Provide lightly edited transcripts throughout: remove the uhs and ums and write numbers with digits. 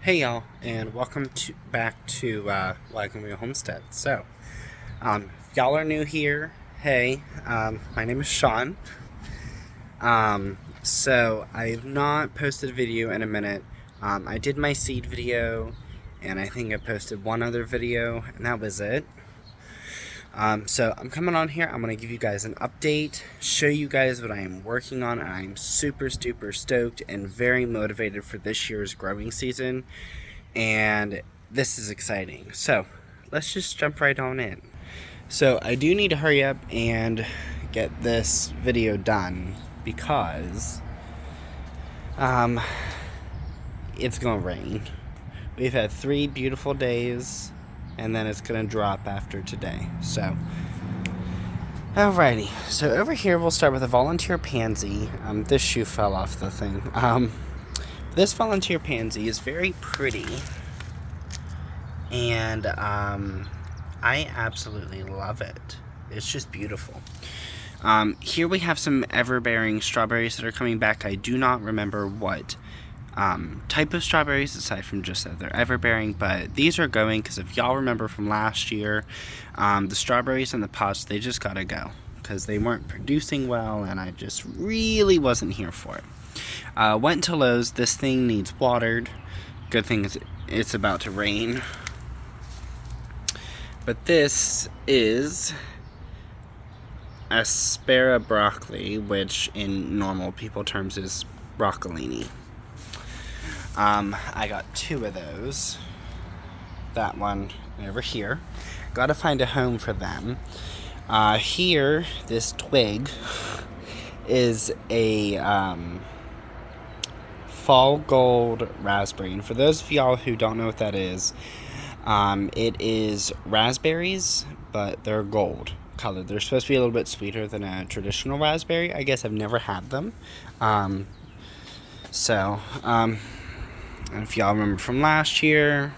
Hey y'all, and welcome back to Wagon Homestead. If y'all are new here, hey, my name is Sean. I've not posted a video in a minute. I did my seed video, and I think I posted one other video, and that was it. So I'm coming on here. I'm going to give you guys an update, show you guys what I am working on, and I'm super stoked and very motivated for this year's growing season. And this is exciting. So let's just jump right on in. So I do need to hurry up and get this video done because it's gonna rain. We've had 3 beautiful days and then it's gonna drop after today. So alrighty, so over here we'll start with a volunteer pansy. This shoe fell off the thing. This volunteer pansy is very pretty, and I absolutely love it. It's just beautiful. Here we have some ever-bearing strawberries that are coming back. I do not remember what type of strawberries, aside from just that they're ever-bearing, but these are going because if y'all remember from last year, the strawberries in the pots, they just gotta go because they weren't producing well, and I just really wasn't here for it. Went to Lowe's. This thing needs watered. Good thing is it's about to rain. But this is aspera broccoli, which in normal people terms is broccolini. I got 2 of those. That one over here. Gotta find a home for them. Here, this twig is a fall gold raspberry. And for those of y'all who don't know what that is, it is raspberries, but they're gold colored. They're supposed to be a little bit sweeter than a traditional raspberry. I guess I've never had them. If y'all remember from last year,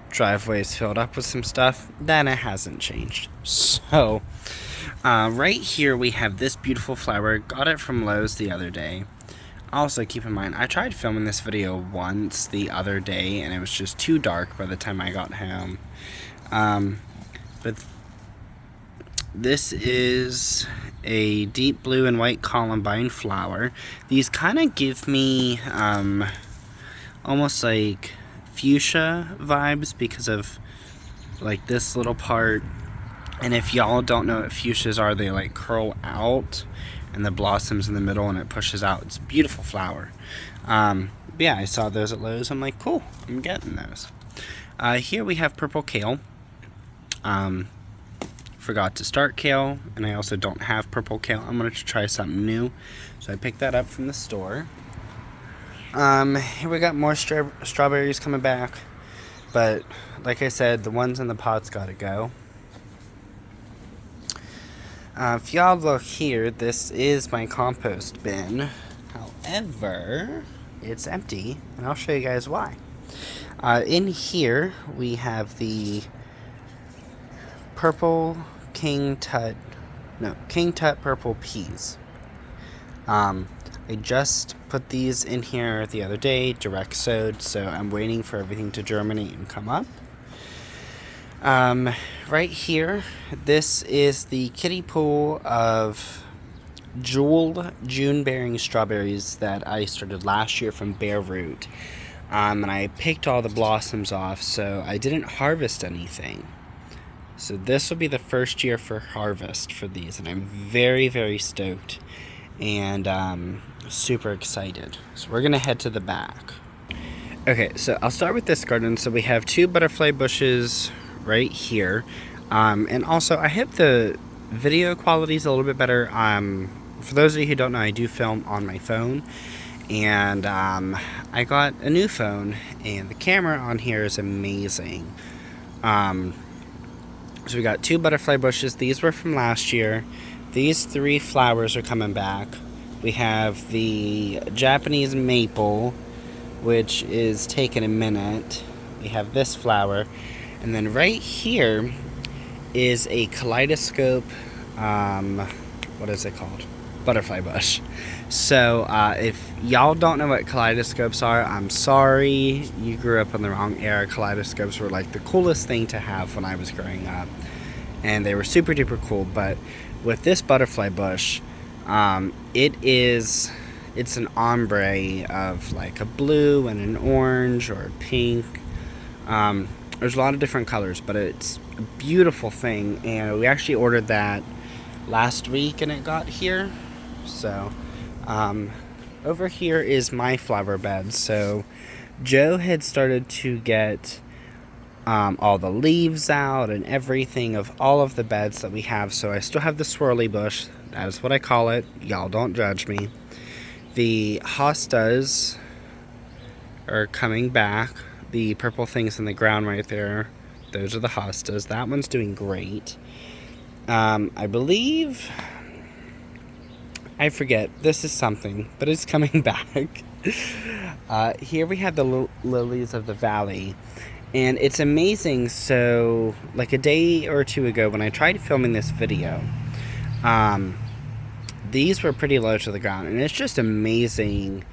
driveway's filled up with some stuff, then it hasn't changed. So, right here we have this beautiful flower. Got it from Lowe's the other day. Also, keep in mind, I tried filming this video once the other day, and it was just too dark by the time I got home. But this is a deep blue and white columbine flower. These kind of give me almost like fuchsia vibes because of like this little part. And if y'all don't know what fuchsias are, they like curl out and the blossoms in the middle and it pushes out. It's a beautiful flower. Yeah, I saw those at Lowe's. I'm like, cool, I'm getting those. Here we have purple kale. Forgot to start kale, and I also don't have purple kale. I'm going to try something new, so I picked that up from the store. Here we got more strawberries coming back, but like I said, the ones in the pots gotta go. If y'all look here, this is my compost bin. However, it's empty, and I'll show you guys why. In here, we have the purple King Tut purple peas. I just put these in here the other day, direct sowed, so I'm waiting for everything to germinate and come up. Right here, this is the kiddie pool of jeweled June-bearing strawberries that I started last year from bare root. And I picked all the blossoms off, so I didn't harvest anything. So this will be the first year for harvest for these, and I'm very stoked and super excited. So we're gonna head to the back. Okay, so I'll start with this garden. So we have 2 butterfly bushes right here, and also I hope the video quality is a little bit better. For those of you who don't know, I do film on my phone, and I got a new phone, and the camera on here is amazing. So we got 2 butterfly bushes. These were from last year. These 3 flowers are coming back. We have the Japanese maple, which is taking a minute. We have this flower. And then right here is a kaleidoscope, what is it called? butterfly bush. So if y'all don't know what kaleidoscopes are, I'm sorry. You grew up in the wrong era. Kaleidoscopes were like the coolest thing to have when I was growing up, and they were super duper cool. But with this butterfly bush, it's an ombre of like a blue and an orange or a pink. There's a lot of different colors, but it's a beautiful thing, and we actually ordered that last week and it got here. So over here is my flower bed. So Joe had started to get all the leaves out and everything of all of the beds that we have. So I still have the swirly bush. That is what I call it. Y'all don't judge me. The hostas are coming back. The purple things in the ground right there, those are the hostas. That one's doing great. I believe, I forget, this is something, but it's coming back. Here we have the lilies of the valley, and it's amazing. So like a day or two ago when I tried filming this video, these were pretty low to the ground, and it's just amazing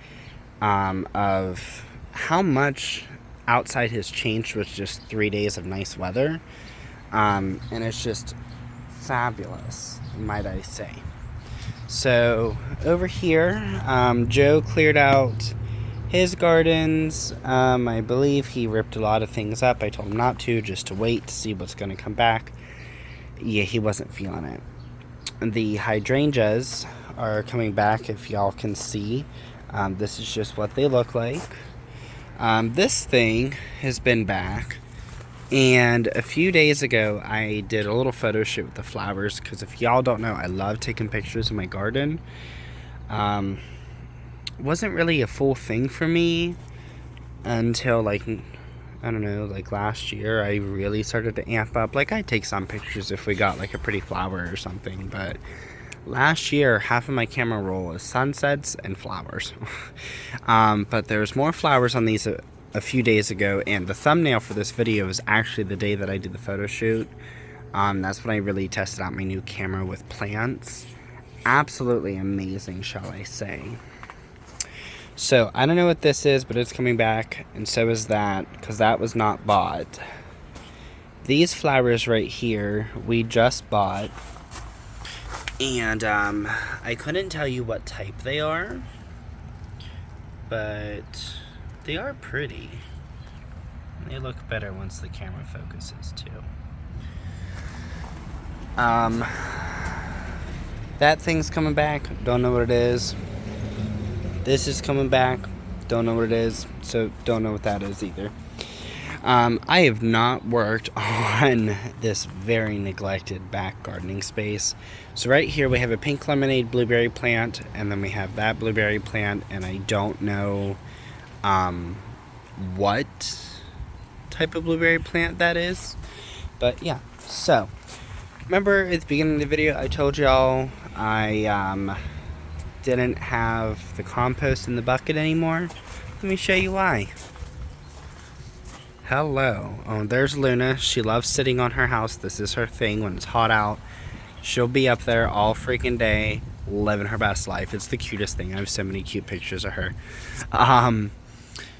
of how much outside has changed with just 3 days of nice weather, and it's just fabulous, might I say. So over here, Joe cleared out his gardens. I believe he ripped a lot of things up. I told him not to, just to wait to see what's going to come back. Yeah, he wasn't feeling it. The hydrangeas are coming back, if y'all can see. This is just what they look like. This thing has been back, and a few days ago I did a little photo shoot with the flowers, because if y'all don't know, I love taking pictures of my garden. Wasn't really a full thing for me until like, I don't know, like last year I really started to amp up. Like, I'd take some pictures if we got like a pretty flower or something, but last year half of my camera roll is sunsets and flowers. But there's more flowers on these a few days ago, and the thumbnail for this video is actually the day that I did the photo shoot. That's when I really tested out my new camera with plants. Absolutely amazing, shall I say. So I don't know what this is, but it's coming back, and so is that, because that was not bought. These flowers right here we just bought, and I couldn't tell you what type they are, but they are pretty. They look better once the camera focuses too. That thing's coming back, don't know what it is. This is coming back, don't know what it is, so don't know what that is either. I have not worked on this very neglected back gardening space. So right here we have a pink lemonade blueberry plant, and then we have that blueberry plant, and I don't know what type of blueberry plant that is. But yeah, so remember at the beginning of the video I told y'all I didn't have the compost in the bucket anymore? Let me show you why. Hello. Oh, there's Luna. She loves sitting on her house. This is her thing. When it's hot out, she'll be up there all freaking day living her best life. It's the cutest thing. I have so many cute pictures of her.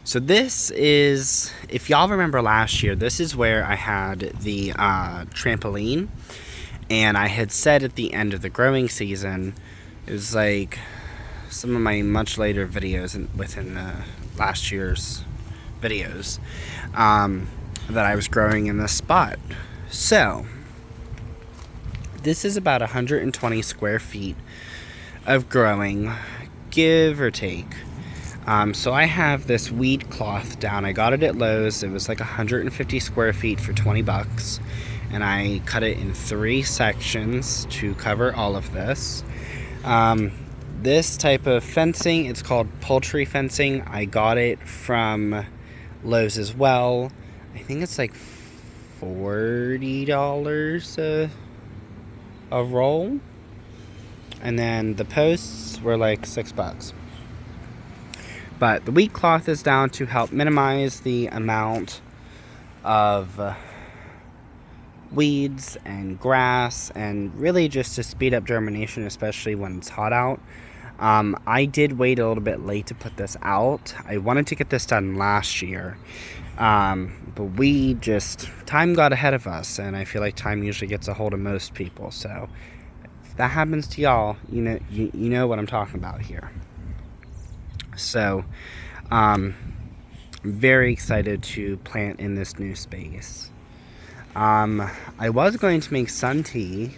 So this is, if y'all remember last year, this is where I had the trampoline, and I had said at the end of the growing season, it was like some of my much later videos within last year's videos, that I was growing in this spot. So this is about 120 square feet of growing, give or take. So I have this weed cloth down. I got it at Lowe's. It was like 150 square feet for 20 bucks. And I cut it in 3 sections to cover all of this. This type of fencing, it's called poultry fencing. I got it from Lowe's as well. I think it's like $40 a roll. And then the posts were like $6. But the wheat cloth is down to help minimize the amount of weeds and grass, and really just to speed up germination, especially when it's hot out. I did wait a little bit late to put this out. I wanted to get this done last year, but time got ahead of us, and I feel like time usually gets a hold of most people. So if that happens to y'all, you know what I'm talking about here. So, very excited to plant in this new space. I was going to make sun tea,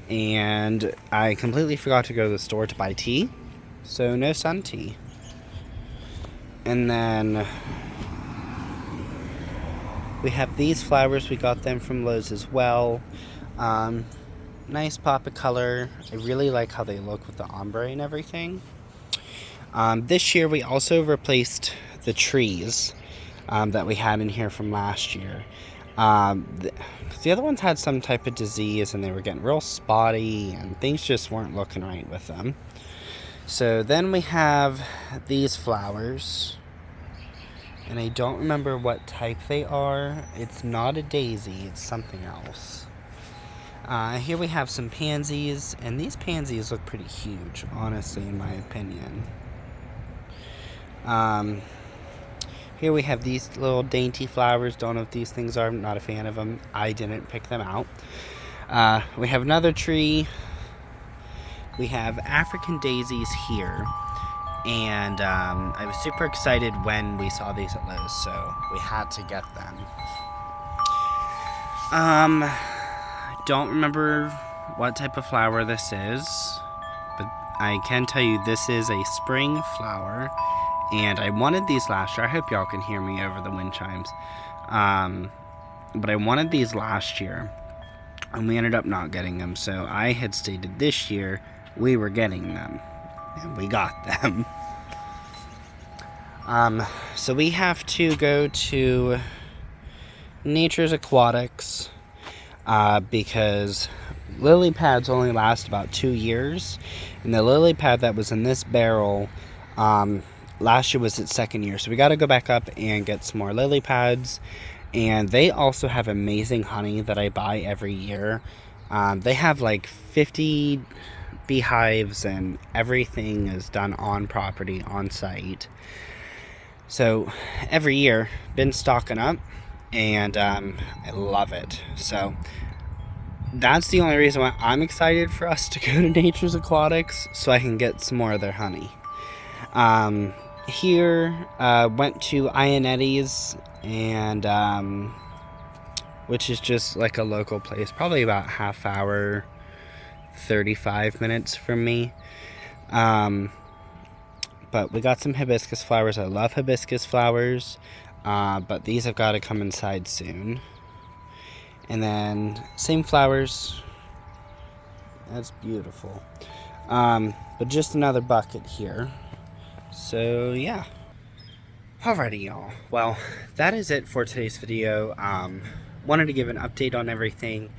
and I completely forgot to go to the store to buy tea, so no sun tea. And then we have these flowers. We got them from Lowe's as well. Nice pop of color. I really like how they look with the ombre and everything. This year we also replaced the trees that we had in here from last year. The other ones had some type of disease, and they were getting real spotty, and things just weren't looking right with them. So then we have these flowers, and I don't remember what type they are. It's not a daisy, it's something else. Here we have some pansies, and these pansies look pretty huge, honestly, in my opinion. Here we have these little dainty flowers. Don't know what these things are. I'm not a fan of them. I didn't pick them out. We have another tree. We have African daisies here. And I was super excited when we saw these at Lowe's, so we had to get them. Don't remember what type of flower this is, but I can tell you this is a spring flower. And I wanted these last year. I hope y'all can hear me over the wind chimes. But I wanted these last year, and we ended up not getting them. So I had stated this year we were getting them, and we got them. So we have to go to Nature's Aquatics because lily pads only last about 2 years. And the lily pad that was in this barrel last year was its second year, so we got to go back up and get some more lily pads. And they also have amazing honey that I buy every year. They have like 50 beehives, and everything is done on property, on site. So every year, been stocking up, and I love it. So that's the only reason why I'm excited for us to go to Nature's Aquatics, so I can get some more of their honey. Here, went to Ionetti's, and which is just like a local place, probably about half hour, 35 minutes from me. But we got some hibiscus flowers. I love hibiscus flowers, but these have got to come inside soon. And then same flowers. That's beautiful. But just another bucket here. So yeah. Alrighty, y'all. Well, that is it for today's video. Wanted to give an update on everything.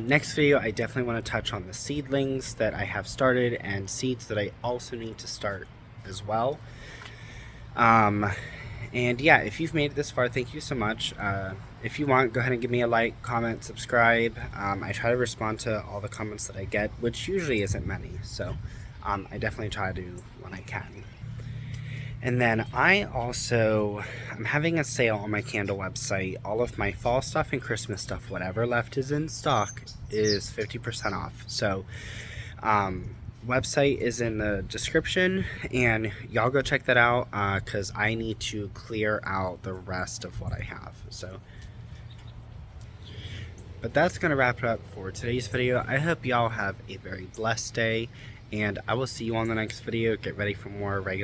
Next video, I definitely want to touch on the seedlings that I have started and seeds that I also need to start as well. And yeah, if you've made it this far, thank you so much. If you want, go ahead and give me a like, comment, subscribe. I try to respond to all the comments that I get, which usually isn't many. So I definitely try to when I can. And then I'm having a sale on my candle website. All of my fall stuff and Christmas stuff, whatever left is in stock, is 50% off. So website is in the description, and y'all go check that out because I need to clear out the rest of what I have. So, but that's going to wrap it up for today's video. I hope y'all have a very blessed day, and I will see you on the next video. Get ready for more regular